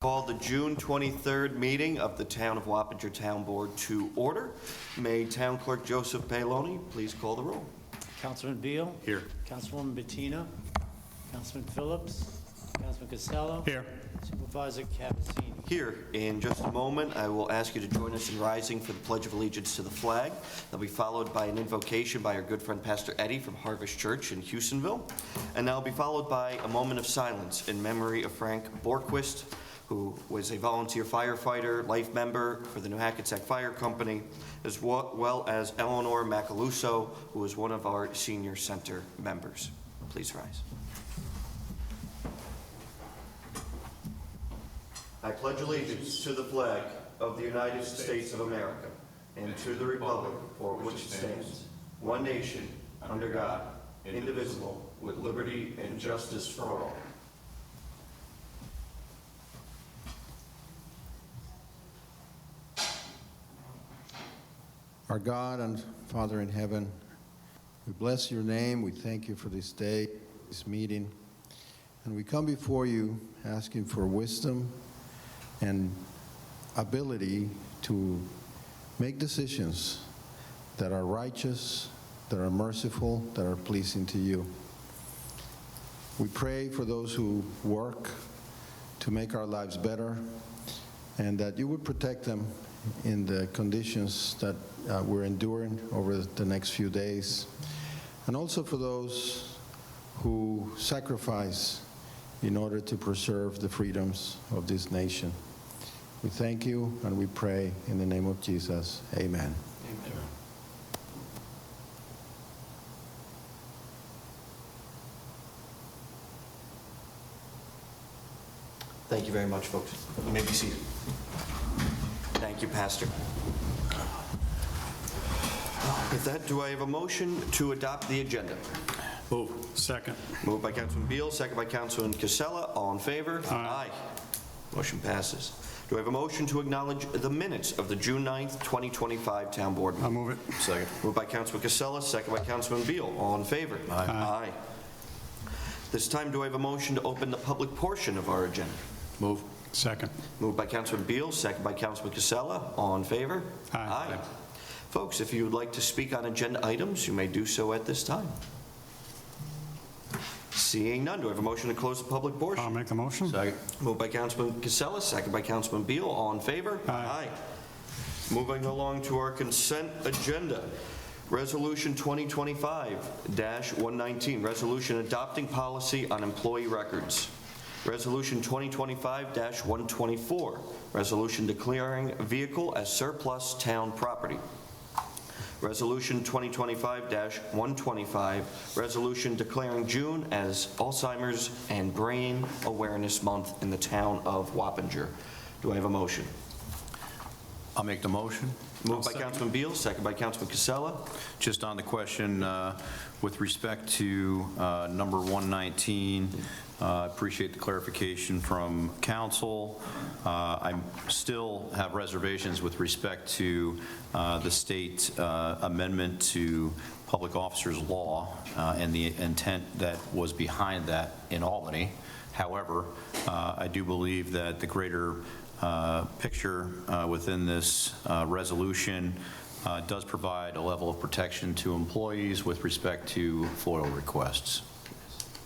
Call the June 23rd meeting of the Town of Wappinger Town Board to order. May Town Clerk Joseph Paoloni please call the roll. Councilman Beal? Here. Councilwoman Bettina? Councilman Phillips? Councilman Costello? Here. Supervisor Cavazzini? Here, in just a moment, I will ask you to join us in rising for the Pledge of Allegiance to the flag. That'll be followed by an invocation by our good friend Pastor Eddie from Harvest Church in Houstonville. And that'll be followed by a moment of silence in memory of Frank Borquist, who was a volunteer firefighter, life member for the New Hackensack Fire Company, as well as Eleanor Macaluso, who was one of our senior center members. Please rise. I pledge allegiance to the flag of the United States of America and to the republic for which it stands, one nation, under God, indivisible, with liberty and justice for all. Our God and Father in heaven, we bless your name. We thank you for this day, this meeting. And we come before you asking for wisdom and ability to make decisions that are righteous, that are merciful, that are pleasing to you. We pray for those who work to make our lives better, and that you would protect them in the conditions that we're enduring over the next few days, and also for those who sacrifice in order to preserve the freedoms of this nation. We thank you and we pray in the name of Jesus. Amen. Amen. Thank you very much, folks. You may be seated. Thank you, Pastor. With that, do I have a motion to adopt the agenda? Move. Second. Moved by Councilman Beal, second by Councilman Casella. All in favor? Aye. Motion passes. Do I have a motion to acknowledge the minutes of the June 9th, 2025 Town Board I'll meeting? move it. Second. Moved by Councilman Casella, second by Councilman Beal. All in favor? Aye. This time, do I have a motion to open the public portion of our agenda? Move. Second. Moved by Councilman Beal, second by Councilman Casella. All in favor? Aye. Folks, if you would like to speak on agenda items, you may do so at this time. Seeing none, do I have a motion to close the public portion? I'll make the motion. Second. Moved by Councilman Casella, second by Councilman Beal. All in favor? Aye. Moving along to our consent agenda. Resolution 2025-119, resolution adopting policy on employee records. Resolution 2025-124, resolution declaring vehicle as surplus town property. Resolution 2025-125, resolution declaring June as Alzheimer's and Brain Awareness Month in the town of Wappinger. Do I have a motion? I'll make the motion. Moved by Councilman Beal, second by Councilman Casella. Just on the question with respect to number 119, appreciate the clarification from council. I still have reservations with respect to the state amendment to public officers law and the intent that was behind that in Albany. However, I do believe that the greater picture within this resolution does provide a level of protection to employees with respect to FOIL requests.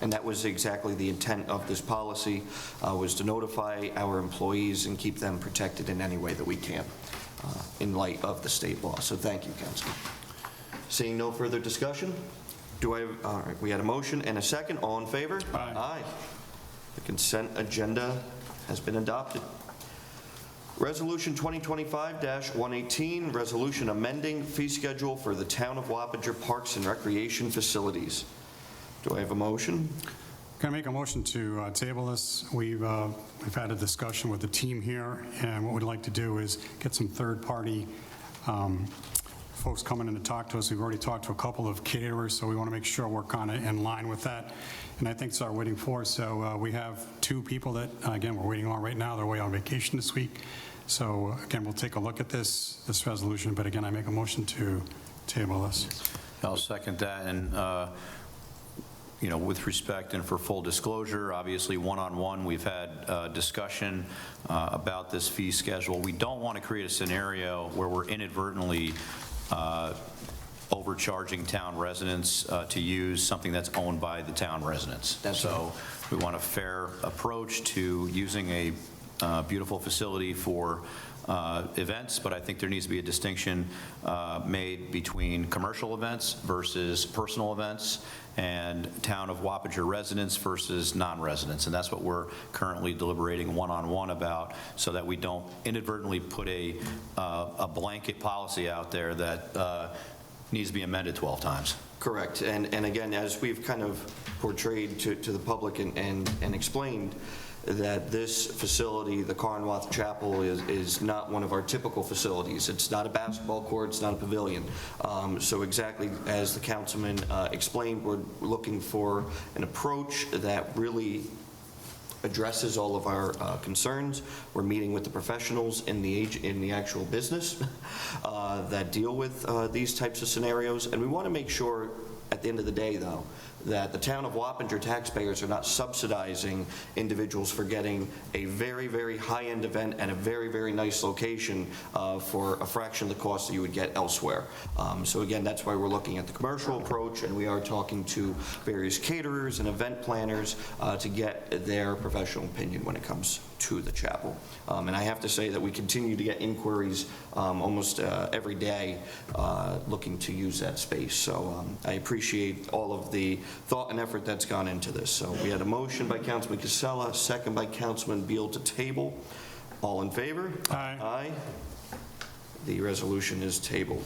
And that was exactly the intent of this policy, was to notify our employees and keep them protected in any way that we can in light of the state law. So thank you, Councilman. Seeing no further discussion, do I have, all right, we had a motion and a second. All in favor? Aye. Aye. The consent agenda has been adopted. Resolution 2025-118, resolution amending fee schedule for the Town of Wappinger Parks and Recreation Facilities. Do I have a motion? Can I make a motion to table this? We've had a discussion with the team here, and what we'd like to do is get some third-party folks coming in to talk to us. We've already talked to a couple of caterers, so we want to make sure we're kind of in line with that. And I think it's our waiting for. So we have two people that, again, we're waiting on right now. They're away on vacation this week. So again, we'll take a look at this resolution. But again, I make a motion to table this. I'll second that. And with respect and for full disclosure, obviously one-on-one, we've had discussion about this fee schedule. We don't want to create a scenario where we're inadvertently overcharging town residents to use something that's owned by the town residents. So we want a fair approach to using a beautiful facility for events, but I think there needs to be a distinction made between commercial events versus personal events and town of Wappinger residents versus non-residents. And that's what we're currently deliberating one-on-one about, so that we don't inadvertently put a blanket policy out there that needs to be amended 12 times. Correct. And again, as we've kind of portrayed to the public and explained, that this facility, the Carnwath Chapel, is not one of our typical facilities. It's not a basketball court, it's not a pavilion. So exactly as the councilman explained, we're looking for an approach that really addresses all of our concerns. We're meeting with the professionals in the actual business that deal with these types of scenarios, and we want to make sure at the end of the day, though, that the town of Wappinger taxpayers are not subsidizing individuals for getting a very, very high-end event and a very, very nice location for a fraction of the cost that you would get elsewhere. So again, that's why we're looking at the commercial approach, and we are talking to various caterers and event planners to get their professional opinion when it comes to the chapel. And I have to say that we continue to get inquiries almost every day looking to use that space. So I appreciate all of the thought and effort that's gone into this. So we had a motion by Councilman Casella, second by Councilman Beal to table. All in favor? Aye. Aye. The resolution is tabled.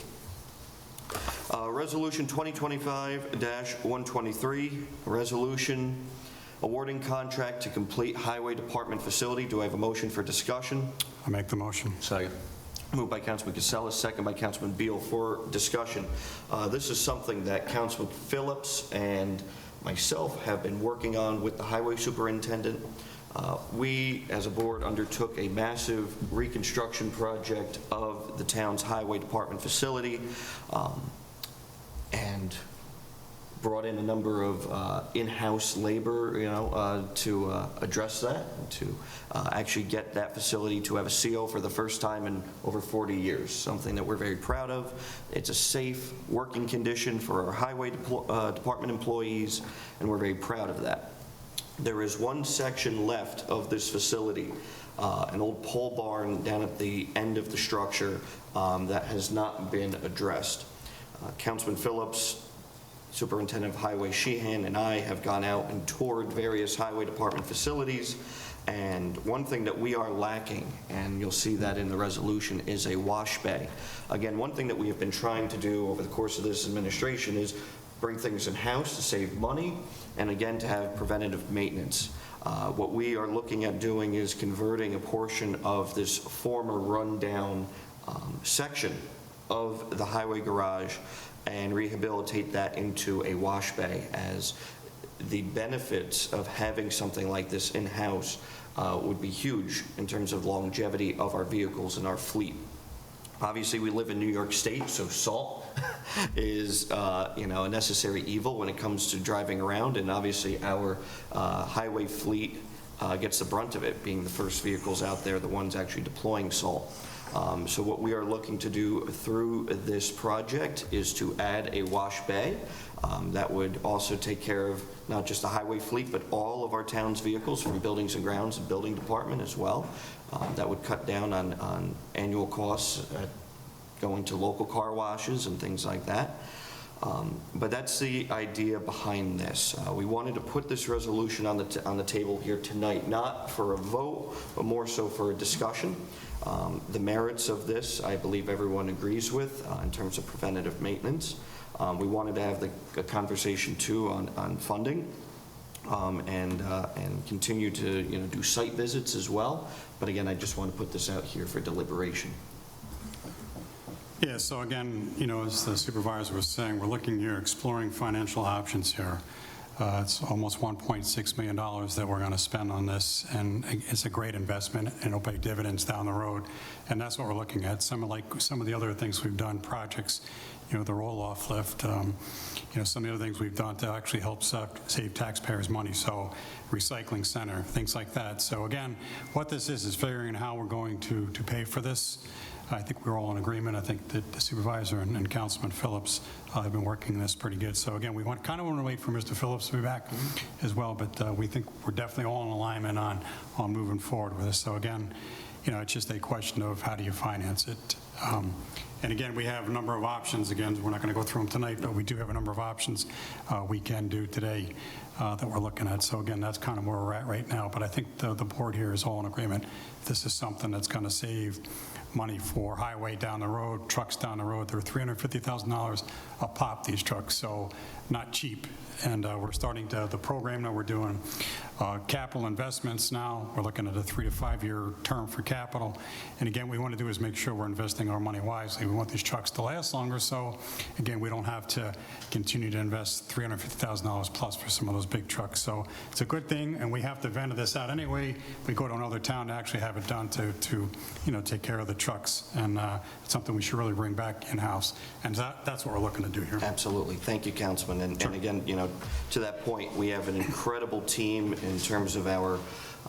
Resolution 2025-123, resolution awarding contract to complete Highway Department facility. Do I have a motion for discussion? I make the motion. Second. Moved by Councilman Casella, second by Councilman Beal for discussion. This is something that Councilman Phillips and myself have been working on with the highway superintendent. We, as a board, undertook a massive reconstruction project of the town's highway department facility and brought in a number of in-house labor, to address that, to actually get that facility to have a CO for the first time in over 40 years, something that we're very proud of. It's a safe working condition for our highway department employees, and we're very proud of that. There is one section left of this facility, an old pole barn down at the end of the structure that has not been addressed. Councilman Phillips, Superintendent of Highway Sheehan, and I have gone out and toured various highway department facilities, and one thing that we are lacking, and you'll see that in the resolution, is a wash bay. Again, one thing that we have been trying to do over the course of this administration is bring things in-house to save money, and again, to have preventative maintenance. What we are looking at doing is converting a portion of this former rundown section of the highway garage and rehabilitate that into a wash bay, as the benefits of having something like this in-house would be huge in terms of longevity of our vehicles and our fleet. Obviously, we live in New York State, so salt is a necessary evil when it comes to driving around, and obviously our highway fleet gets the brunt of it, being the first vehicles out there, the ones actually deploying salt. So what we are looking to do through this project is to add a wash bay that would also take care of not just the highway fleet, but all of our town's vehicles from buildings and grounds and building department as well. That would cut down on annual costs going to local car washes and things like that. But that's the idea behind this. We wanted to put this resolution on the table here tonight, not for a vote, but more so for a discussion. The merits of this, I believe everyone agrees with in terms of preventative maintenance. We wanted to have a conversation too on funding and continue to do site visits as well. But again, I just want to put this out here for deliberation. Yeah, so again, as the supervisor was saying, we're looking here, exploring financial options here. It's almost $1.6 million that we're going to spend on this, and it's a great investment, and it'll pay dividends down the road. And that's what we're looking at. Some of the other things we've done, projects, the roll-off lift, some of the other things we've done to actually help save taxpayers money. So recycling center, things like that. So again, what this is figuring out how we're going to pay for this. I think we're all in agreement. I think that the supervisor and Councilman Phillips have been working this pretty good. So again, we kind of want to wait for Mr. Phillips to be back as well, but we think we're definitely all in alignment on moving forward with this. So again, it's just a question of how do you finance it. And again, we have a number of options. Again, we're not going to go through them tonight, but we do have a number of options we can do today that we're looking at. So again, that's kind of where we're at right now. But I think the board here is all in agreement. This is something that's going to save money for highway down the road, trucks down the road. They're $350,000 a pop, these trucks, so not cheap. And we're starting the program that we're doing capital investments now. We're looking at a 3 to 5 year term for capital. And again, we want to do is make sure we're investing our money wisely. We want these trucks to last longer, so again, we don't have to continue to invest $350,000 plus for some of those big trucks. So it's a good thing, and we have to vendor this out anyway. We go to another town to actually have it done to take care of the trucks, and it's something we should really bring back in-house. And that's what we're looking to do here. Absolutely. Thank you, Councilman. And again, to that point, we have an incredible team in terms of our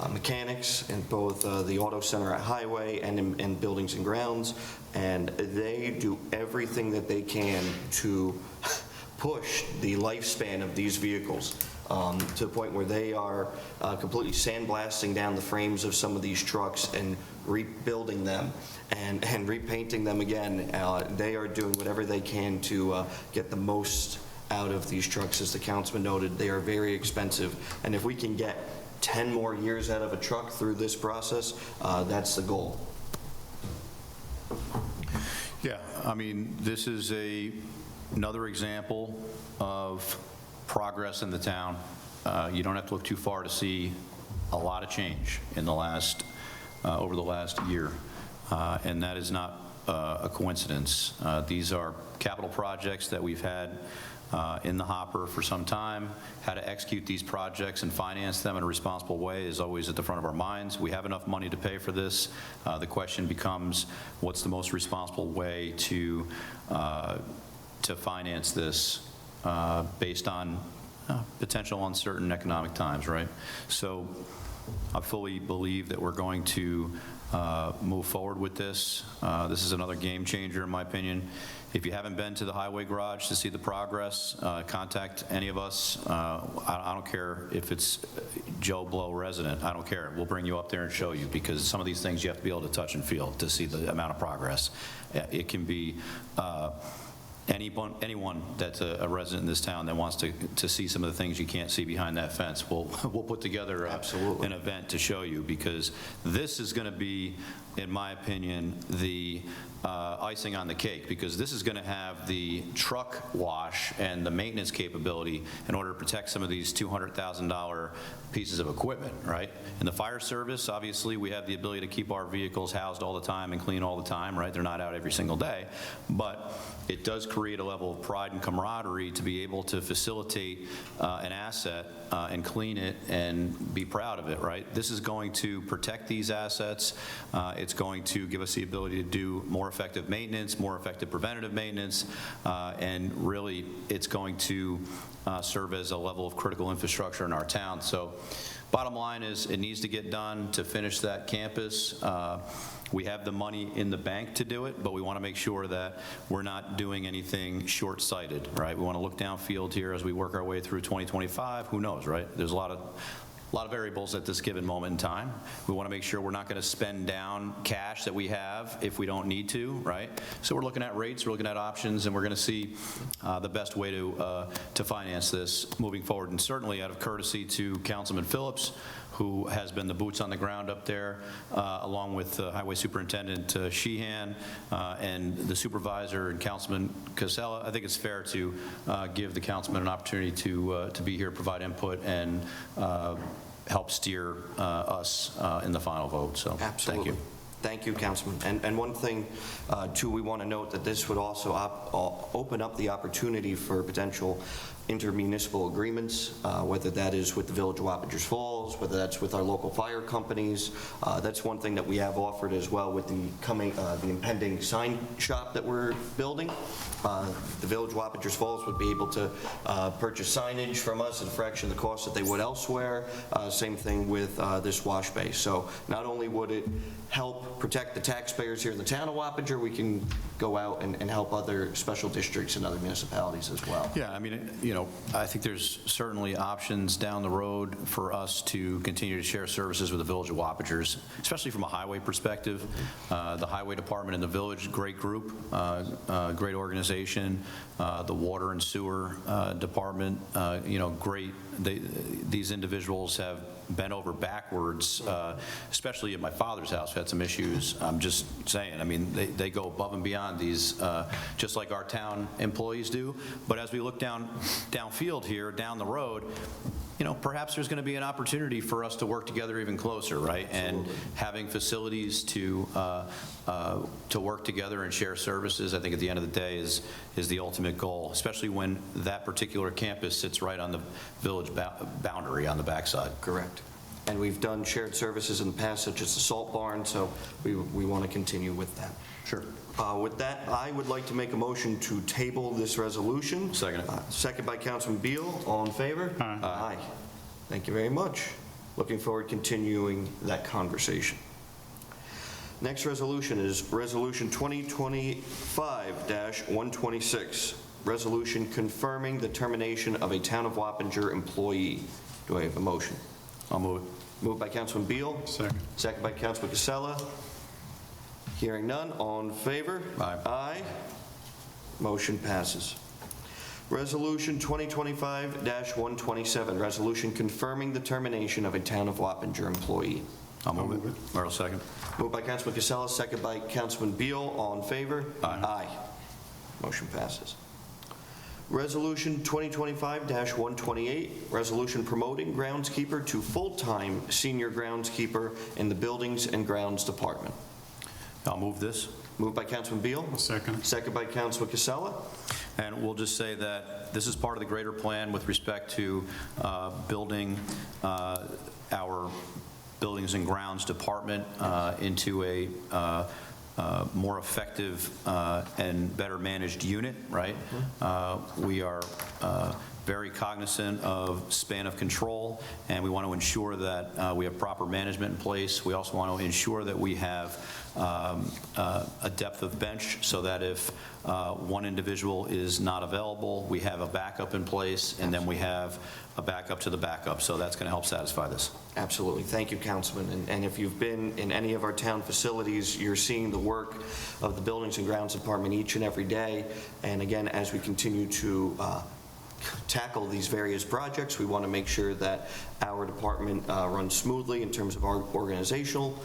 mechanics in both the Auto Center at Highway and in Buildings and Grounds, and they do everything that they can to push the lifespan of these vehicles to the point where they are completely sandblasting down the frames of some of these trucks and rebuilding them and repainting them again. They are doing whatever they can to get the most out of these trucks. As the councilman noted, they are very expensive, and if we can get 10 more years out of a truck through this process, that's the goal. Yeah, I mean, this is another example of progress in the town. You don't have to look too far to see a lot of change in the over the last year, and that is not a coincidence. These are capital projects that we've had in the hopper for some time. How to execute these projects and finance them in a responsible way is always at the front of our minds. We have enough money to pay for this. The question becomes, what's the most responsible way to finance this based on potential uncertain economic times, right? So I fully believe that we're going to move forward with this. This is another game changer, in my opinion. If you haven't been to the Highway Garage to see the progress, contact any of us. I don't care if it's Joe Blow resident. I don't care. We'll bring you up there and show you, because some of these things you have to be able to touch and feel to see the amount of progress. It can be anyone that's a resident in this town that wants to see some of the things you can't see behind that fence. We'll put together an event to show you, because this is going to be, in my opinion, the icing on the cake, because this is going to have the truck wash and the maintenance capability in order to protect some of these $200,000 pieces of equipment, right? In the fire service, obviously, we have the ability to keep our vehicles housed all the time and clean all the time, right? They're not out every single day, but it does create a level of pride and camaraderie to be able to facilitate an asset and clean it and be proud of it, right? This is going to protect these assets. It's going to give us the ability to do more effective maintenance, more effective preventative maintenance, and really it's going to serve as a level of critical infrastructure in our town. So bottom line is, it needs to get done to finish that campus. We have the money in the bank to do it, but we want to make sure that we're not doing anything short-sighted, right? We want to look downfield here as we work our way through 2025. Who knows, right? There's a lot of variables at this given moment in time. We want to make sure we're not going to spend down cash that we have if we don't need to, right? So we're looking at rates, we're looking at options, and we're going to see the best way to finance this moving forward. And certainly, out of courtesy to Councilman Phillips, who has been the boots on the ground up there, along with Highway Superintendent Sheehan and the supervisor and Councilman Casella, I think it's fair to give the councilman an opportunity to be here, provide input, and help steer us in the final vote. So Absolutely. thank you. Thank you, Councilman. And one thing, too, we want to note that this would also open up the opportunity for potential intermunicipal agreements, whether that is with the Village of Wappingers Falls, whether that's with our local fire companies. That's one thing that we have offered as well with the impending sign shop that we're building. The Village of Wappingers Falls would be able to purchase signage from us at a fraction of the cost that they would elsewhere. Same thing with this wash bay. So not only would it help protect the taxpayers here in the town of Wappinger, we can go out and help other special districts and other municipalities as well. Yeah, I mean, I think there's certainly options down the road for us to continue to share services with the Village of Wappingers, especially from a highway perspective. The Highway Department in the village, great group, great organization. The Water and Sewer Department, great. These individuals have bent over backwards, especially at my father's house, had some issues. I'm just saying, I mean, they go above and beyond these, just like our town employees do. But as we look downfield here, down the road, perhaps there's going to be an opportunity for us to work together even closer, right? And having facilities to work together and share services, I think at the end of the day is the ultimate goal, especially when that particular campus sits right on the village boundary on the backside. Correct. And we've done shared services in the past, such as the salt barn, so we want to continue with that. Sure. With that, I would like to make a motion to table this resolution. Second. Second by Councilman Beal. All in favor? Aye. Aye. Thank you very much. Looking forward to continuing that conversation. Next resolution is Resolution 2025-126, resolution confirming the termination of a Town of Wappinger employee. Do I have a motion? I'll move it. Moved by Councilman Beal. Second. Second by Councilman Casella. Hearing none, all in favor? Aye. Aye. Motion passes. Resolution 2025-127, resolution confirming the termination of a Town of Wappinger employee. I'll move it. Or I'll second. Moved by Councilman Casella, second by Councilman Beal. All in favor? Aye. Aye. Motion passes. Resolution 2025-128, resolution promoting groundskeeper to full-time senior groundskeeper in the Buildings and Grounds Department. I'll move this. Moved by Councilman Beal. Second. Second by Councilman Casella. And we'll just say that this is part of the greater plan with respect to building our Buildings and Grounds Department into a more effective and better managed unit, right? We are very cognizant of span of control, and we want to ensure that we have proper management in place. We also want to ensure that we have a depth of bench so that if one individual is not available, we have a backup in place, and then we have a backup to the backup. So that's going to help satisfy this. Absolutely. Thank you, Councilman. And if you've been in any of our town facilities, you're seeing the work of the Buildings and Grounds Department each and every day. And again, as we continue to tackle these various projects, we want to make sure that our department runs smoothly in terms of our organizational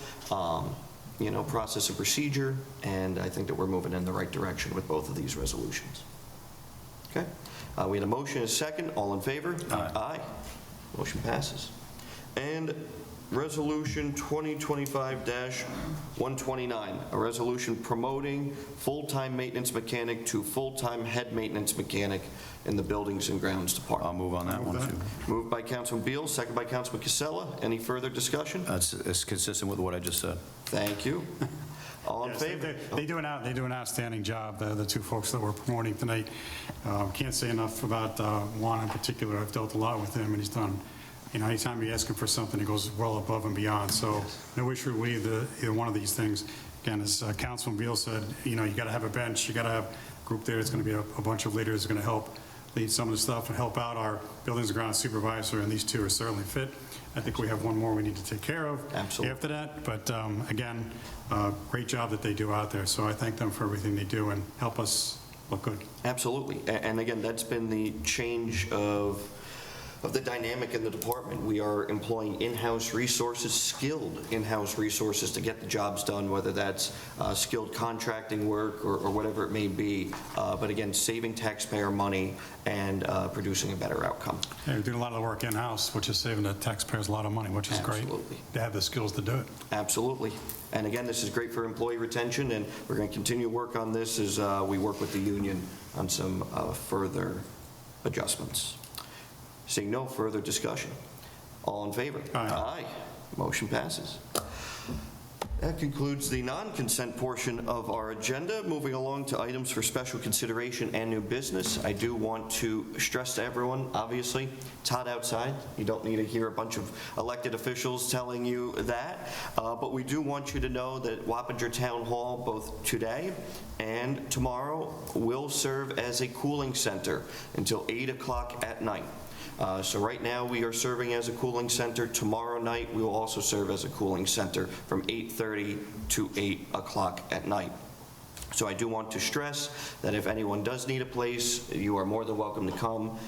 process and procedure, and I think that we're moving in the right direction with both of these resolutions. Okay. We had a motion and a second. All in favor? Aye. Aye. Motion passes. And Resolution 2025-129, a resolution promoting full-time maintenance mechanic to full-time head maintenance mechanic in the Buildings and Grounds I'll Department. move on that one, too. Moved by Councilman Beal, second by Councilman Casella. Any further discussion? It's consistent with what I just said. Thank you. All in Yes, favor? they do an outstanding job, the two folks that we're promoting tonight. Can't say enough about Juan in particular. I've dealt a lot with him, and he's done, anytime you ask him for something, he goes well above and beyond. So no issue with either one of these things. Again, as Councilman Beal said, you got to have a bench, you got to have a group there that's going to be a bunch of leaders going to help lead some of the stuff and help out our Buildings and Grounds supervisor, and these two are certainly fit. I think we have one more we need to take care of Absolutely. after that. But again, great job that they do out there. So I thank them for everything they do and help us look good. Absolutely. And again, that's been the change of of the dynamic in the department. We are employing in-house resources, skilled in-house resources to get the jobs done, whether that's skilled contracting work or whatever it may be. But again, saving taxpayer money and producing a better outcome. Yeah, we're doing a lot of the work in-house, which is saving the taxpayers a lot of money, which is great. Absolutely. To have the skills to do it. Absolutely. And again, this is great for employee retention, and we're going to continue to work on this as we work with the union on some further adjustments. Seeing no further discussion. All in favor? Aye. Motion passes. That concludes the non-consent portion of our agenda. Moving along to items for special consideration and new business. I do want to stress to everyone, obviously, it's hot outside. You don't need to hear a bunch of elected officials telling you that. But we do want you to know that Wappinger Town Hall, both today and tomorrow, will serve as a cooling center until 8 o'clock at night. So right now, we are serving as a cooling center. Tomorrow night, we will also serve as a cooling center from 8:30 to 8 o'clock at night. So I do want to stress that if anyone does need a place, you are more than welcome to come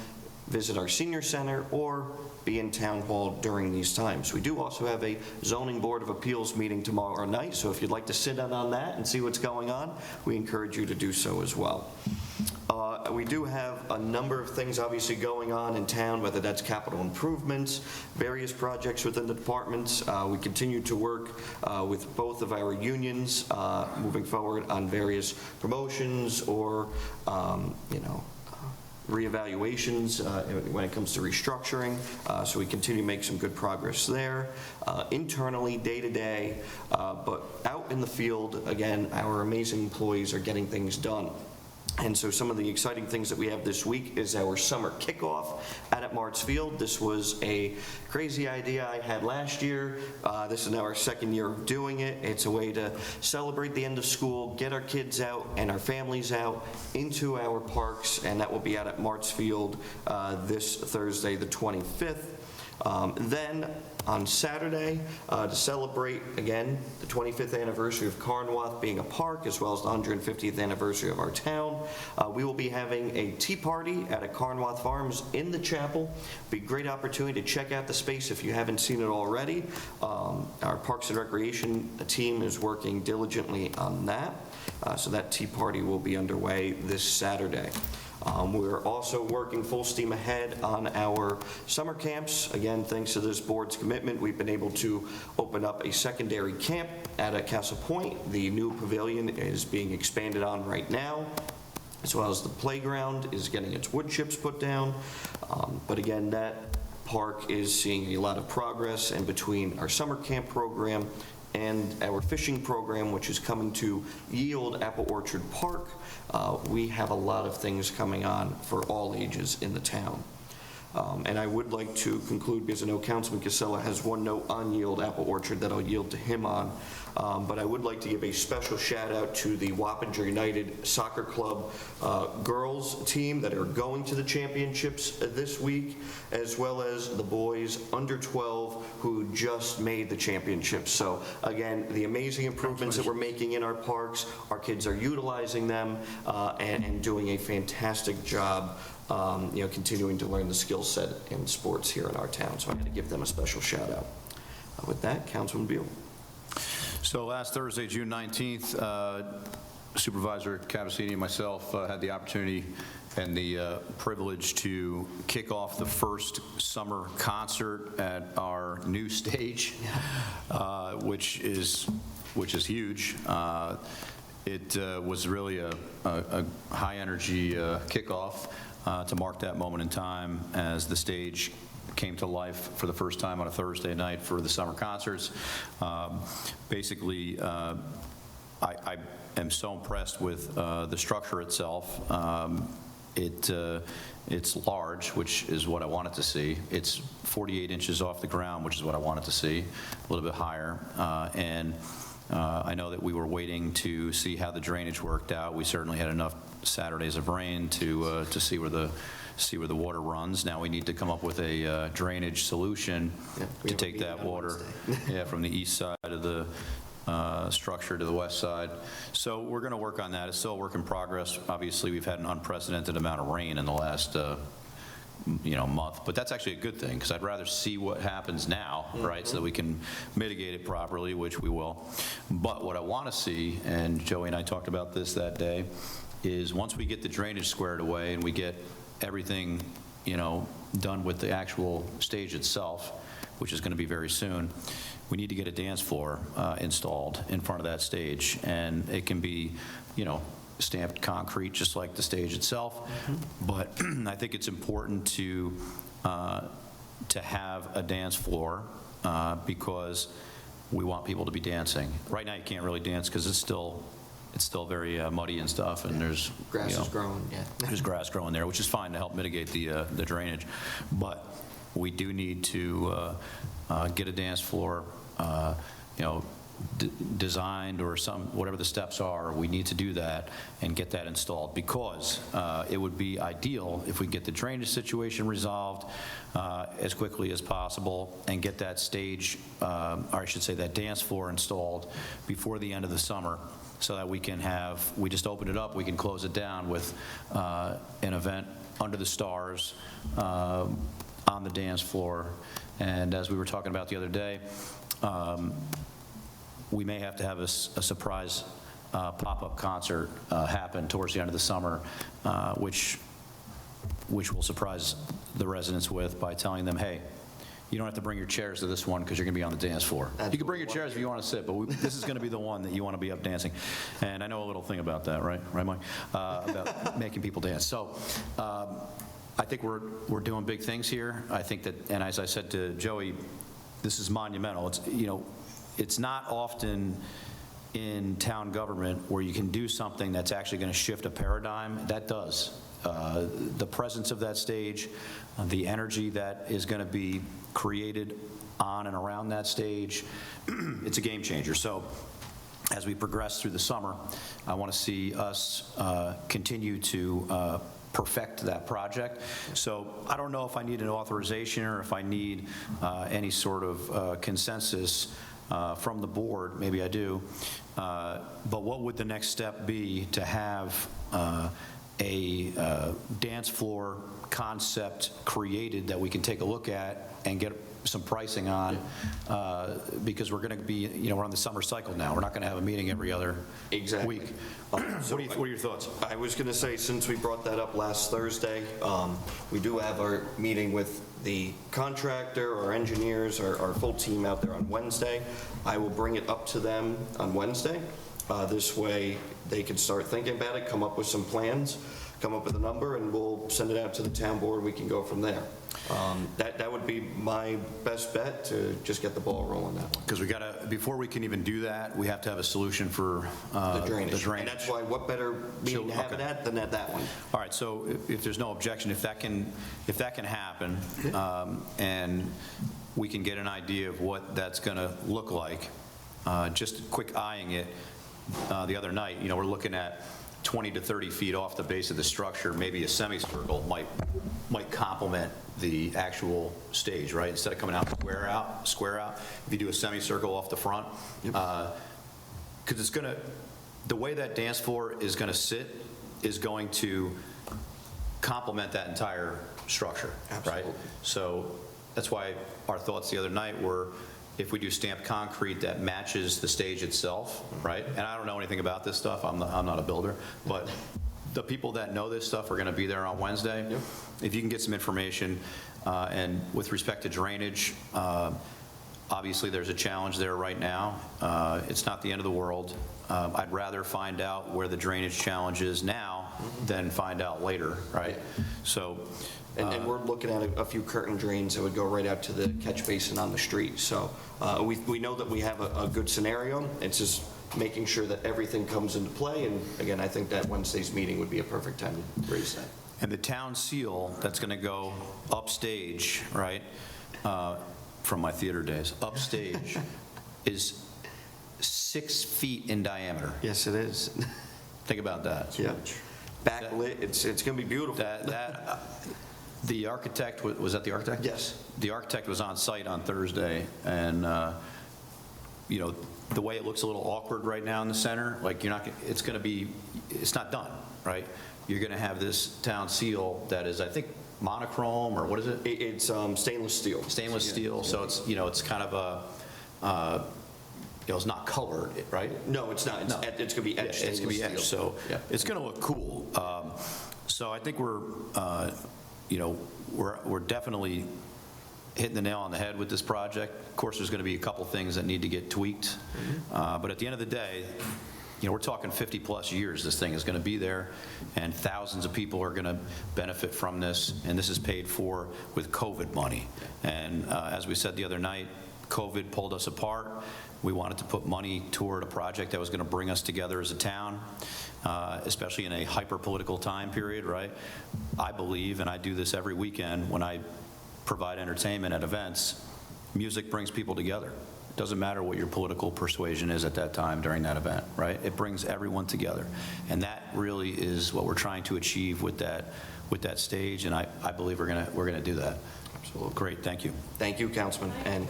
visit our senior center or be in town hall during these times. We do also have a zoning board of appeals meeting tomorrow night, so if you'd like to sit in on that and see what's going on, we encourage you to do so as well. We do have a number of things obviously going on in town, whether that's capital improvements, various projects within the departments. We continue to work with both of our unions moving forward on various promotions or, reevaluations when it comes to restructuring. So we continue to make some good progress there. Internally, day to day, but out in the field, again, our amazing employees are getting things done. And so some of the exciting things that we have this week is our summer kickoff out at Martz Field. This was a crazy idea I had last year. This is now our second year of doing it. It's a way to celebrate the end of school, get our kids out and our families out into our parks, and that will be out at Martz Field this Thursday, the 25th. Then on Saturday, to celebrate, again, the 25th anniversary of Carnwath being a park, as well as the 150th anniversary of our town, we will be having a tea party at a Carnwath Farms in the chapel. Be a great opportunity to check out the space if you haven't seen it already. Our Parks and Recreation team is working diligently on that. So that tea party will be underway this Saturday. We're also working full steam ahead on our summer camps. Again, thanks to this board's commitment, we've been able to open up a secondary camp at Castle Point. The new pavilion is being expanded on right now, as well as the playground is getting its wood chips put down. But again, that park is seeing a lot of progress, and between our summer camp program and our fishing program, which is coming to Yield Apple Orchard Park, we have a lot of things coming on for all ages in the town. And I would like to conclude, because I know Councilman Casella has one note on Yield Apple Orchard that I'll yield to him on. But I would like to give a special shout out to the Wappinger United Soccer Club girls team that are going to the championships this week, as well as the boys under 12 who just made the championships. So again, the amazing improvements that we're making in our parks, our kids are utilizing them and doing a fantastic job continuing to learn the skill set in sports here in our town. So I had to give them a special shout out. With that, Councilman Beal. So last Thursday, June 19th, Supervisor Cavazzini and myself had the opportunity and the privilege to kick off the first summer concert at our new stage, which is huge. It was really a high-energy kickoff to mark that moment in time as the stage came to life for the first time on a Thursday night for the summer concerts. Basically, I am so impressed with the structure itself. It's large, which is what I wanted to see. It's 48 inches off the ground, which is what I wanted to see, a little bit higher. And I know that we were waiting to see how the drainage worked out. We certainly had enough Saturdays of rain to see where the water runs. Now we need to come up with a drainage solution to take that water from the east side of the structure to the west side. So we're going to work on that. It's still a work in progress. Obviously, we've had an unprecedented amount of rain in the last month. But that's actually a good thing, because I'd rather see what happens now, right, so that we can mitigate it properly, which we will. But what I want to see, and Joey and I talked about this that day, is once we get the drainage squared away and we get everything, done with the actual stage itself, which is going to be very soon, we need to get a dance floor installed in front of that stage. And it can be, stamped concrete, just like the stage itself. But I think it's important to have a dance floor because we want people to be dancing. Right now, you can't really dance because it's still very muddy and stuff, and there's Grass is growing, yeah. there's grass growing there, which is fine to help mitigate the drainage. But we do need to get a dance floor, designed, or whatever the steps are. We need to do that and get that installed, because it would be ideal if we get the drainage situation resolved as quickly as possible and get that stage, or I should say that dance floor installed before the end of the summer, so that we just open it up, we can close it down with an event under the stars on the dance floor. And as we were talking about the other day, we may have to have a surprise pop-up concert happen towards the end of the summer, which will surprise the residents with, by telling them, hey, you don't have to bring your chairs to this one because you're going to be on the dance floor. You can bring your chairs if you want to sit, but this is going to be the one that you want to be up dancing. And I know a little thing about that, right, Mike? About making people dance. So I think we're doing big things here. I think that, and as I said to Joey, this is monumental. It's not often in town government where you can do something that's actually going to shift a paradigm. That does. The presence of that stage, the energy that is going to be created on and around that stage, it's a game changer. So as we progress through the summer, I want to see us continue to perfect that project. So I don't know if I need an authorization or if I need any sort of consensus from the board. Maybe I do. But what would the next step be to have a dance floor concept created that we can take a look at and get some pricing on, because we're going to be, we're on the summer cycle now. We're not going to have a meeting every other week. What are your thoughts? I was going to say, since we brought that up last Thursday, we do have our meeting with the contractor, our engineers, our full team out there on Wednesday. I will bring it up to them on Wednesday. This way they can start thinking about it, come up with some plans, come up with a number, and we'll send it out to the town board. We can go from there. That would be my best bet, to just get the ball rolling that one. Because we got to, before we can even do that, we have to have a solution for The drainage. And that's why, what better meeting to have it at than at that one? All right, so if there's no objection, if that can happen, and we can get an idea of what that's going to look like, just quick eyeing it the other night, we're looking at 20 to 30 feet off the base of the structure, maybe a semicircle might complement the actual stage, right? Instead of coming out square out, if you do a semicircle off the front, because it's going to, the way that dance floor is going to sit is going to complement that entire structure, Absolutely. right? So that's why our thoughts the other night were, if we do stamped concrete that matches the stage itself, right? And I don't know anything about this stuff. I'm not a builder, but the people that know this stuff are going to be there on Wednesday. Yep. If you can get some information, and with respect to drainage, obviously there's a challenge there right now. It's not the end of the world. I'd rather find out where the drainage challenge is now than find out later, right? So. And we're looking at a few curtain drains that would go right out to the catch basin on the street. So we know that we have a good scenario. It's just making sure that everything comes into play. And again, I think that Wednesday's meeting would be a perfect time to raise that. And the town seal that's going to go upstage, right, from my theater days, upstage, is 6 feet in diameter. Yes, it is. Think about that. Yeah. Backlit, it's going to be beautiful. The architect, was that the architect? Yes. The architect was on site on Thursday, and the way it looks a little awkward right now in the center, like it's not done, right? You're going to have this town seal that is, I think, monochrome, or what is it? It's stainless steel. Stainless steel, so it's, it's kind of a, it's not colored, right? No, it's not. No. It's going to be etched It's going to be stainless etched, steel. so it's going to look cool. So I think we're definitely hitting the nail on the head with this project. Of course, there's going to be a couple things that need to get tweaked, but at the end of the day, we're talking 50-plus years this thing is going to be there, and thousands of people are going to benefit from this, and this is paid for with COVID money. And as we said the other night, COVID pulled us apart. We wanted to put money toward a project that was going to bring us together as a town, especially in a hyper-political time period, right? I believe, and I do this every weekend when I provide entertainment at events, music brings people together. It doesn't matter what your political persuasion is at that time during that event, right? It brings everyone together. And that really is what we're trying to achieve with that stage, and I believe we're gonna do that. Absolutely. Great, thank you. Thank you, Councilman. And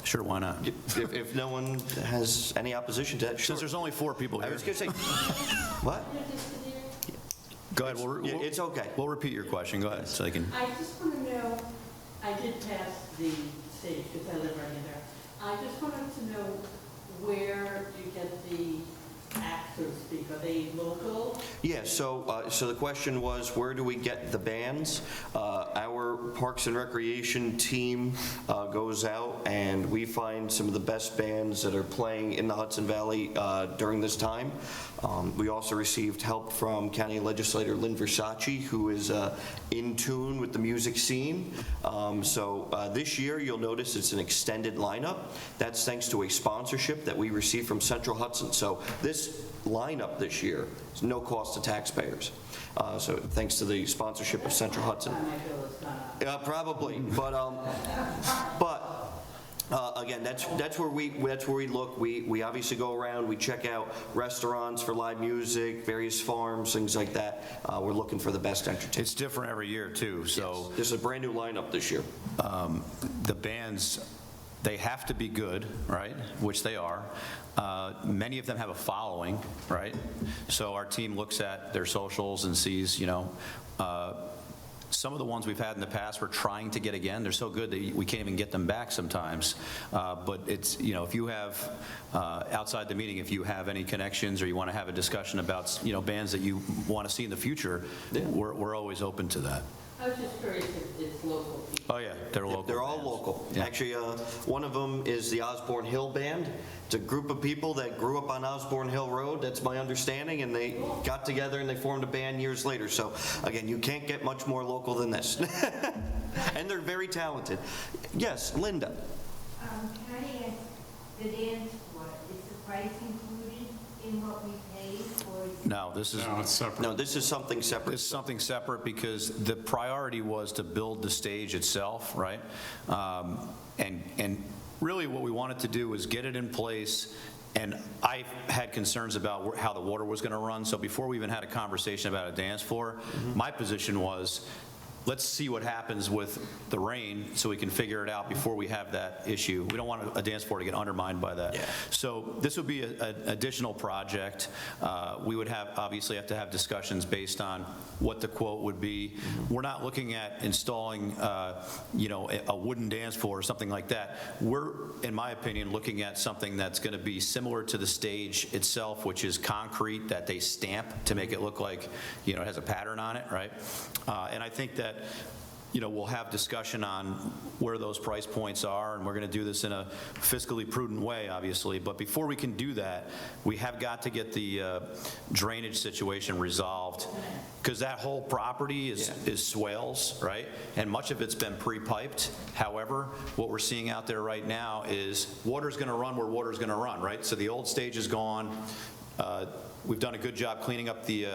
Sure, why not? if no one has any opposition to that, sure. Since there's only 4 people I here. was going to say, what? Go ahead, Yeah, it's okay. We'll repeat your question, go ahead, so they can. I just want to know, I did pass the stage because I live right there. I just wanted to know where you get the acts, so to speak. Are they local? Yeah, so the question was, where do we get the bands? Our Parks and Recreation team goes out, and we find some of the best bands that are playing in the Hudson Valley during this time. We also received help from County Legislator Lynn Versace, who is in tune with the music scene. So this year, you'll notice it's an extended lineup. That's thanks to a sponsorship that we received from Central Hudson. So this lineup this year is no cost to taxpayers. So thanks to the sponsorship of Central Hudson. My bill is gone up. Probably, but again, that's where we look. We obviously go around. We check out restaurants for live music, various farms, things like that. We're looking for the best entertainment. It's different every year, too, so. There's a brand new lineup this year. The bands, they have to be good, right, which they are. Many of them have a following, right? So our team looks at their socials and sees, some of the ones we've had in the past we're trying to get again. They're so good that we can't even get them back sometimes. But it's, if you have, outside the meeting, if you have any connections or you want to have a discussion about, bands that you want to see in the future, we're always open to that. I was just curious if it's local people. Oh, yeah, they're local. They're all bands. local. Yeah. Actually, one of them is the Osborne Hill Band. It's a group of people that grew up on Osborne Hill Road, that's my understanding, and they got together and they formed a band years later. So again, you can't get much more local than this. And they're very talented. Yes, Linda. Can I ask, the dance, is the price included in what we paid, or is No, this is. No, it's separate. No, this is something separate. It's something separate because the priority was to build the stage itself, right? And really what we wanted to do was get it in place, and I had concerns about how the water was going to run, so before we even had a conversation about a dance floor, my position was, let's see what happens with the rain so we can figure it out before we have that issue. We don't want a dance floor to get undermined by that. Yeah. So this would be an additional project. We would obviously have to have discussions based on what the quote would be. We're not looking at installing, a wooden dance floor or something like that. We're, in my opinion, looking at something that's going to be similar to the stage itself, which is concrete that they stamp to make it look like, it has a pattern on it, right? And I think that we'll have discussion on where those price points are, and we're going to do this in a fiscally prudent way, obviously. But before we can do that, we have got to get the drainage situation resolved, because that whole property is swales, right? And much of it's been pre-piped. However, what we're seeing out there right now is water's going to run where water's going to run, right? So the old stage is gone. We've done a good job cleaning up the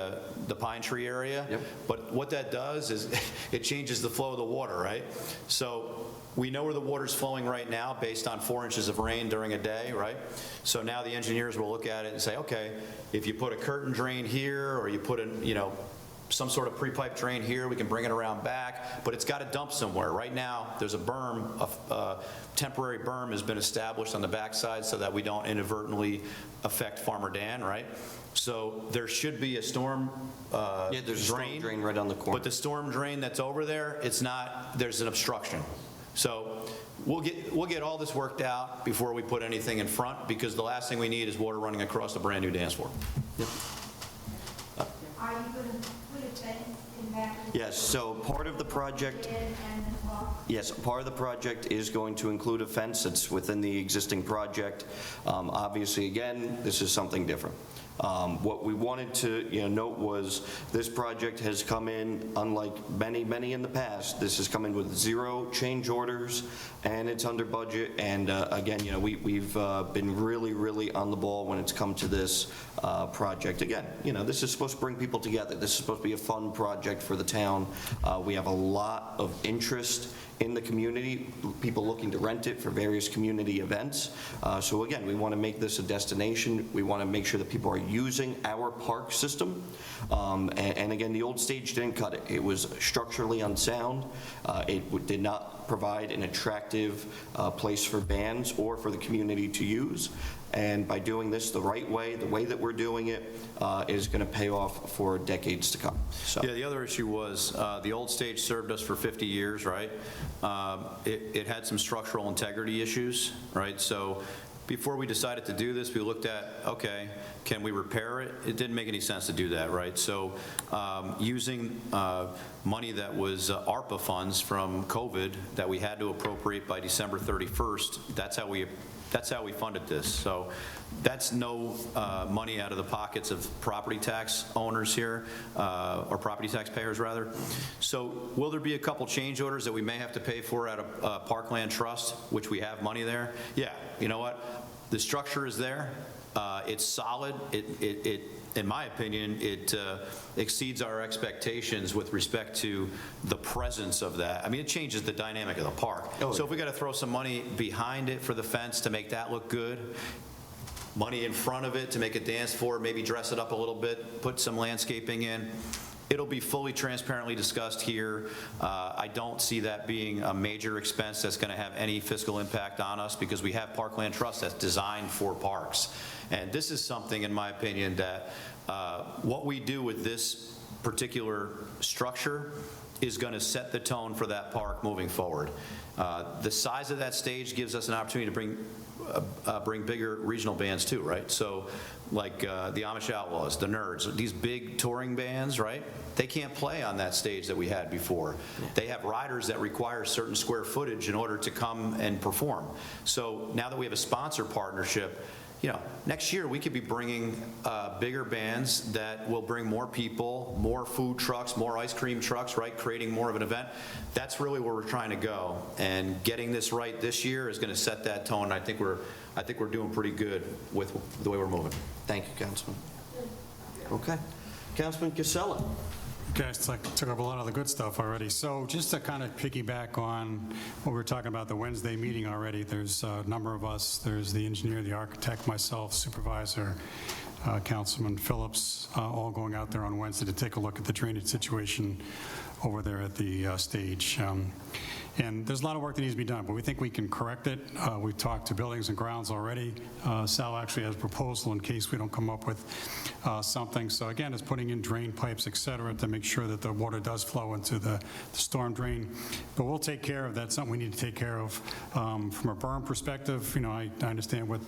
pine tree area. Yep. But what that does is it changes the flow of the water, right? So we know where the water's flowing right now based on 4 inches of rain during a day, right? So now the engineers will look at it and say, okay, if you put a curtain drain here, or you put some sort of pre-pipe drain here, we can bring it around back, but it's got to dump somewhere. Right now, there's a berm, a temporary berm has been established on the backside so that we don't inadvertently affect Farmer Dan, right? So there should be a storm Yeah, there's a storm drain right on the corner. but the storm drain that's over there, it's not, there's an obstruction. So we'll get all this worked out before we put anything in front, because the last thing we need is water running across a brand-new dance floor. Are you going to put a fence in back of the Yes, so part of the project, shed and the park? yes, part of the project is going to include a fence that's within the existing project. Obviously, again, this is something different. What we wanted to, note was this project has come in, unlike many in the past, this has come in with 0 change orders, and it's under budget. And again, we've been really on the ball when it's come to this project. Again, this is supposed to bring people together. This is supposed to be a fun project for the town. We have a lot of interest in the community, people looking to rent it for various community events. So again, we want to make this a destination. We want to make sure that people are using our park system. And again, the old stage didn't cut it. It was structurally unsound. It did not provide an attractive place for bands or for the community to use. And by doing this the right way, the way that we're doing it, is going to pay off for decades to come. So. Yeah, the other issue was the old stage served us for 50 years, right? It had some structural integrity issues, right? So before we decided to do this, we looked at, okay, can we repair it? It didn't make any sense to do that, right? So using money that was ARPA funds from COVID that we had to appropriate by December 31st, that's how we funded this. So that's no money out of the pockets of property tax owners here, or property tax payers rather. So will there be a couple change orders that we may have to pay for out of Parkland Trust, which we have money there? Yeah, you know what? The structure is there. It's solid. It in my opinion, it exceeds our expectations with respect to the presence of that. I mean, it changes the dynamic of the park. Oh, so if we got to throw some money behind it for the fence to make that look good, money in front of it to make a dance floor, maybe dress it up a little bit, put some landscaping in, it'll be fully transparently discussed here. I don't see that being a major expense that's going to have any fiscal impact on us, because we have Parkland Trust that's designed for parks. And this is something, in my opinion, that what we do with this particular structure is going to set the tone for that park moving forward. The size of that stage gives us an opportunity to bring bigger regional bands too, right? So like the Amish Outlaws, the Nerds, these big touring bands, right? They can't play on that stage that we had before. They have riders that require certain square footage in order to come and perform. So now that we have a sponsor partnership, next year we could be bringing bigger bands that will bring more people, more food trucks, more ice cream trucks, right? Creating more of an event. That's really where we're trying to go. And getting this right this year is going to set that tone. I think we're doing pretty good with the way we're moving. Thank you, Councilman. Okay. Councilman Casella. Okay, it's like took up a lot of the good stuff already. So just to kind of piggyback on what we were talking about, the Wednesday meeting already, there's a number of us. There's the engineer, the architect, myself, supervisor, Councilman Phillips, all going out there on Wednesday to take a look at the drainage situation over there at the stage. And there's a lot of work that needs to be done, but we think we can correct it. We've talked to Buildings and Grounds already. Sal actually has a proposal in case we don't come up with something. So again, it's putting in drain pipes, et cetera, to make sure that the water does flow into the storm drain. But we'll take care of that. Something we need to take care of. From a berm perspective, I understand what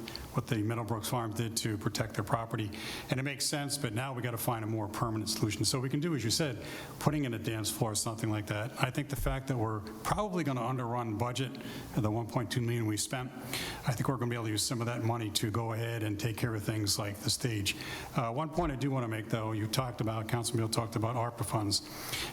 the Meadowbrooks Farm did to protect their property, and it makes sense, but now we got to find a more permanent solution. So we can do, as you said, putting in a dance floor or something like that. I think the fact that we're probably going to underrun budget of the $1.2 million we spent, I think we're going to be able to use some of that money to go ahead and take care of things like the stage. One point I do want to make, though, Councilman Beal talked about ARPA funds.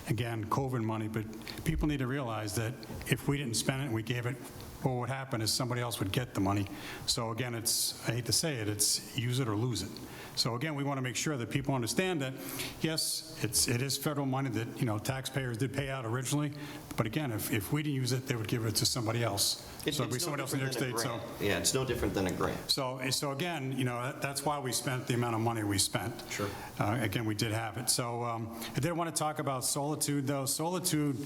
Again, COVID money, but people need to realize that if we didn't spend it and we gave it, what would happen is somebody else would get the money. So again, I hate to say it, it's use it or lose it. So again, we want to make sure that people understand that, yes, it is federal money that, taxpayers did pay out originally, but again, if we didn't use it, they would give it to somebody else. So it'd be somebody else in New York State, so. Yeah, it's no different than a grant. So again, that's why we spent the amount of money we spent. Sure. Again, we did have it. So I did want to talk about Solitude, though. Solitude,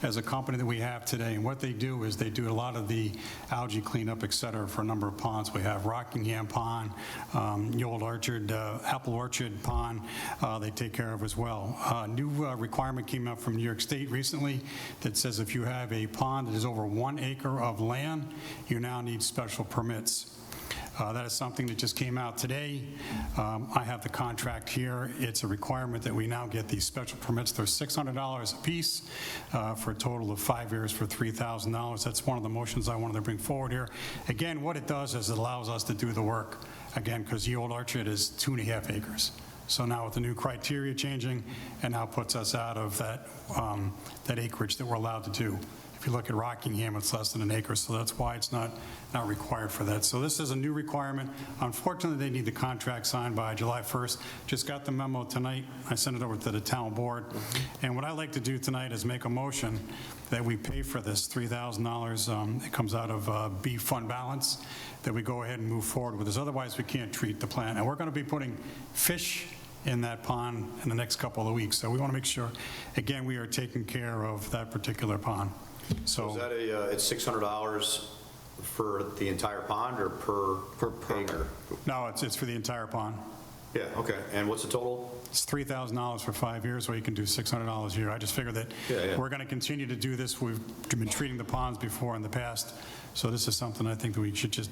as a company that we have today, and what they do is they do a lot of the algae cleanup, et cetera, for a number of ponds. We have Rockingham Pond, the Old Orchard, Apple Orchard Pond, they take care of as well. A new requirement came out from New York State recently that says if you have a pond that is over 1 acre of land, you now need special permits. That is something that just came out today. I have the contract here. It's a requirement that we now get these special permits. They're $600 a piece for a total of 5 years for $3,000. That's one of the motions I wanted to bring forward here. Again, what it does is it allows us to do the work, again, because the Old Orchard is 2.5 acres. So now with the new criteria changing, it now puts us out of that acreage that we're allowed to do. If you look at Rockingham, it's less than an acre, so that's why it's not required for that. So this is a new requirement. Unfortunately, they need the contract signed by July 1st. Just got the memo tonight. I sent it over to the town board. And what I'd like to do tonight is make a motion that we pay for this $3,000. It comes out of B fund balance, that we go ahead and move forward with this. Otherwise, we can't treat the plant. And we're going to be putting fish in that pond in the next couple of weeks. So we want to make sure, again, we are taking care of that particular pond. So is that it's $600 for the entire pond or per acre? No, it's for the entire pond. Yeah, okay. And what's the total? It's $3,000 for 5 years, or you can do $600 a year. I just figured that we're going to continue to do this. We've been treating the ponds before in the past, so this is something I think that we should just,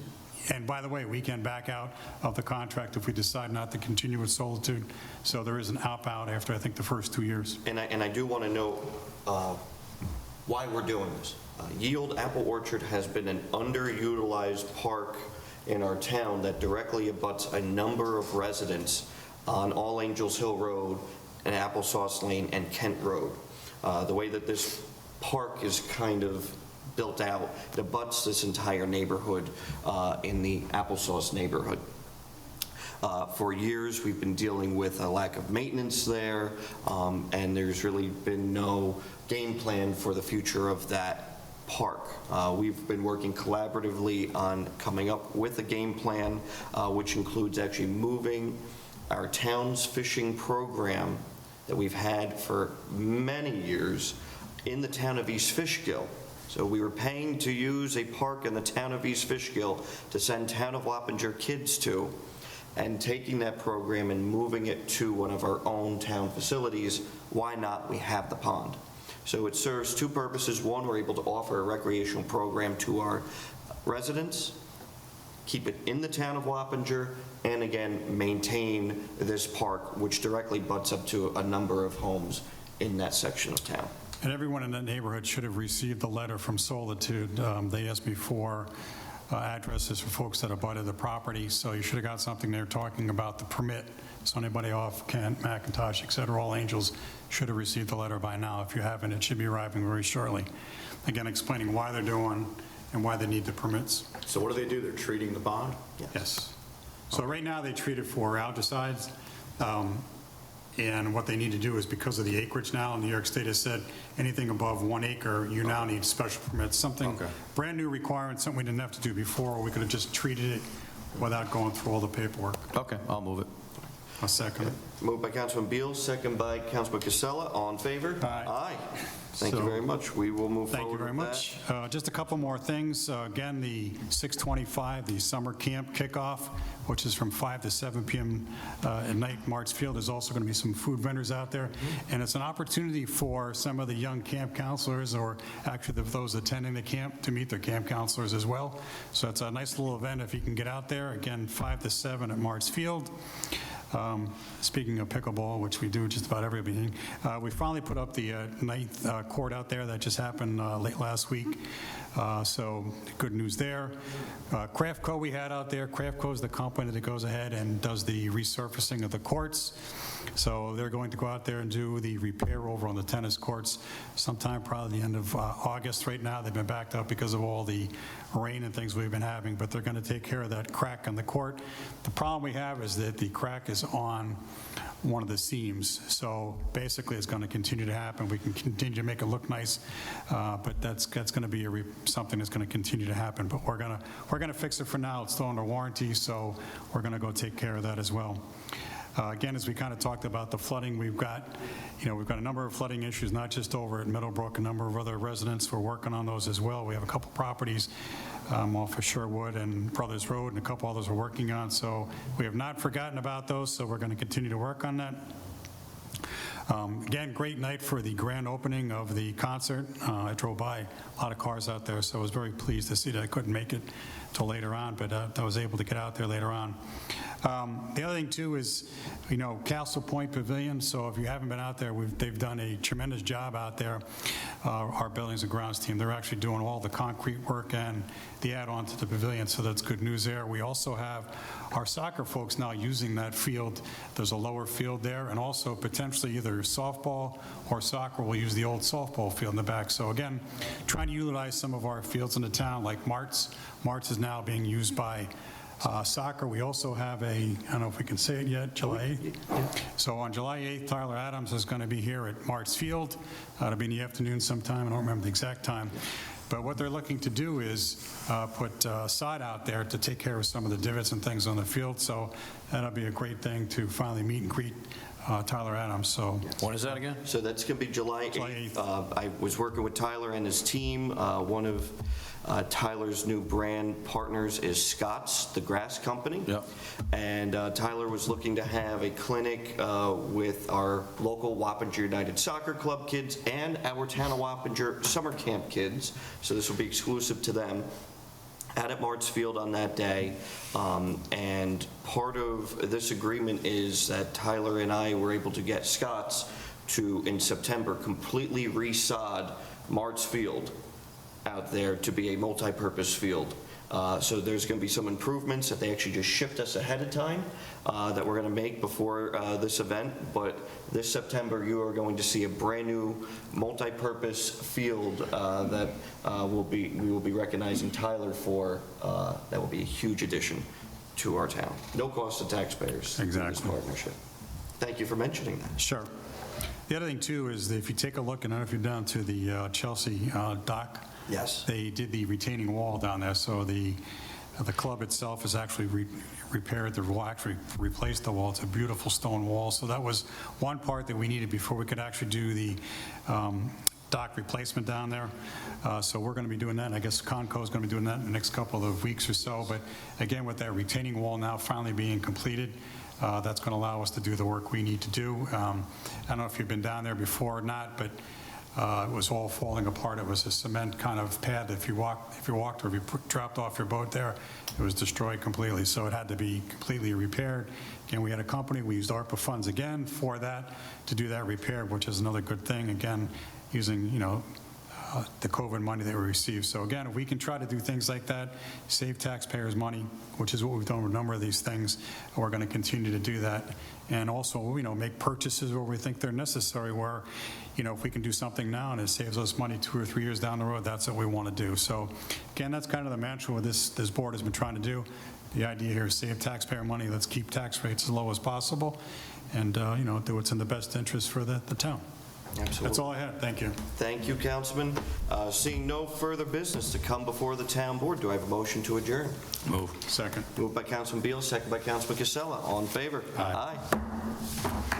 and by the way, we can back out of the contract if we decide not to continue with Solitude. So there is an opt-out after, I think, the first 2 years. And I do want to know why we're doing this. Yield Apple Orchard has been an underutilized park in our town that directly abuts a number of residents on All Angels Hill Road and Applesauce Lane and Kent Road. The way that this park is kind of built out, it abuts this entire neighborhood in the Applesauce neighborhood. For years, we've been dealing with a lack of maintenance there, and there's really been no game plan for the future of that park. We've been working collaboratively on coming up with a game plan, which includes actually moving our town's fishing program that we've had for many years in the town of East Fishkill. So we were paying to use a park in the town of East Fishkill to send town of Wappinger kids to, and taking that program and moving it to one of our own town facilities. Why not? We have the pond. So it serves two purposes. One, we're able to offer a recreational program to our residents, keep it in the town of Wappinger, and again, maintain this park, which directly butts up to a number of homes in that section of town. And everyone in that neighborhood should have received the letter from Solitude. They asked me for addresses for folks that abutted the property, so you should have got something there talking about the permit. So anybody off Kent, McIntosh, et cetera, All Angels should have received the letter by now. If you haven't, it should be arriving very shortly. Again, explaining why they're doing and why they need the permits. So what do they do? They're treating the pond? Yes. So right now, they treat it for algicides. And what they need to do is, because of the acreage now, and New York State has said anything above 1 acre, you now need special permits. Something, brand new requirement, something we didn't have to do before. We could have just treated it without going through all the paperwork. Okay, I'll move it. I'll second it. Moved by Councilman Beal, second by Councilman Casella. All in favor? Aye. Aye. Thank you So, very much. We will move Thank you forward very with much. that. Just a couple more things. Again, the 6/25, the summer camp kickoff, which is from 5 to 7 p.m. At night, Martz Field. There's also going to be some food vendors out there. And it's an opportunity for some of the young camp counselors, or actually those attending the camp, to meet their camp counselors as well. So it's a nice little event if you can get out there. Again, 5 to 7 at Martz Field. Speaking of pickleball, which we do just about every meeting, we finally put up the 9th court out there. That just happened late last week. So good news there. Craftco we had out there. Craftco is the company that goes ahead and does the resurfacing of the courts. So they're going to go out there and do the repair over on the tennis courts sometime probably the end of August. Right now, they've been backed up because of all the rain and things we've been having, but they're going to take care of that crack on the court. The problem we have is that the crack is on one of the seams. So basically, it's going to continue to happen. We can continue to make it look nice, but that's going to be something that's going to continue to happen. But we're going to fix it for now. It's still under warranty, so we're going to go take care of that as well. Again, as we kind of talked about the flooding, we've got a number of flooding issues, not just over at Middlebrook, a number of other residents. We're working on those as well. We have a couple properties off of Sherwood and Brothers Road, and a couple others we're working on. So we have not forgotten about those, so we're going to continue to work on that. Again, great night for the grand opening of the concert. I drove by a lot of cars out there, so I was very pleased to see that. I couldn't make it till later on, but I was able to get out there later on. The other thing, too, is, Castle Point Pavilion. So if you haven't been out there, they've done a tremendous job out there, our Buildings and Grounds team. They're actually doing all the concrete work and the add-on to the pavilion, so that's good news there. We also have our soccer folks now using that field. There's a lower field there, and also potentially either softball or soccer will use the old softball field in the back. So again, trying to utilize some of our fields in the town, like Mart's. Mart's is now being used by soccer. We also have I don't know if we can say it yet, July 8th. So on July 8th, Tyler Adams is going to be here at Mart's Field. It'll be in the afternoon sometime. I don't remember the exact time. But what they're looking to do is put sod out there to take care of some of the divots and things on the field. So that'll be a great thing to finally meet and greet Tyler Adams. So When is that again? So that's going to be July 8th. I was working with Tyler and his team. One of Tyler's new brand partners is Scott's, the grass company. Yep. And Tyler was looking to have a clinic with our local Wappinger United Soccer Club kids and our Town of Wappinger summer camp kids. So this will be exclusive to them at Mart's Field on that day. And part of this agreement is that Tyler and I were able to get Scott's to, in September, completely resod Mart's Field out there to be a multi-purpose field. So there's going to be some improvements that they actually just shipped us ahead of time that we're going to make before this event. But this September, you are going to see a brand new multi-purpose field that we will be recognizing Tyler for. That will be a huge addition to our town. No cost to taxpayers. Exactly. Through this partnership. Thank you for mentioning that. Sure. The other thing, too, is that if you take a look, and I don't know if you're down to the Chelsea dock. Yes. They did the retaining wall down there, so the club itself has actually repaired the wall, actually replaced the wall. It's a beautiful stone wall. So that was one part that we needed before we could actually do the dock replacement down there. So we're going to be doing that, and I guess Conco is going to be doing that in the next couple of weeks or so. But again, with that retaining wall now finally being completed, that's going to allow us to do the work we need to do. I don't know if you've been down there before or not, but it was all falling apart. It was a cement kind of pad that if you walked or if you dropped off your boat there, it was destroyed completely. So it had to be completely repaired. Again, we had a company. We used ARPA funds again for that to do that repair, which is another good thing. Again, using the COVID money that we received. So again, if we can try to do things like that, save taxpayers money, which is what we've done with a number of these things, we're going to continue to do that. And also, make purchases where we think they're necessary, where, if we can do something now and it saves us money 2 or 3 years down the road, that's what we want to do. So again, that's kind of the mantra what this board has been trying to do. The idea here is save taxpayer money. Let's keep tax rates as low as possible and, do what's in the best interest for the town. Absolutely. That's all I had. Thank you. Thank you, Councilman. Seeing no further business to come before the town board, do I have a motion to adjourn? Move. Second. Moved by Councilman Beal, second by Councilman Casella. All in favor? Aye. Aye.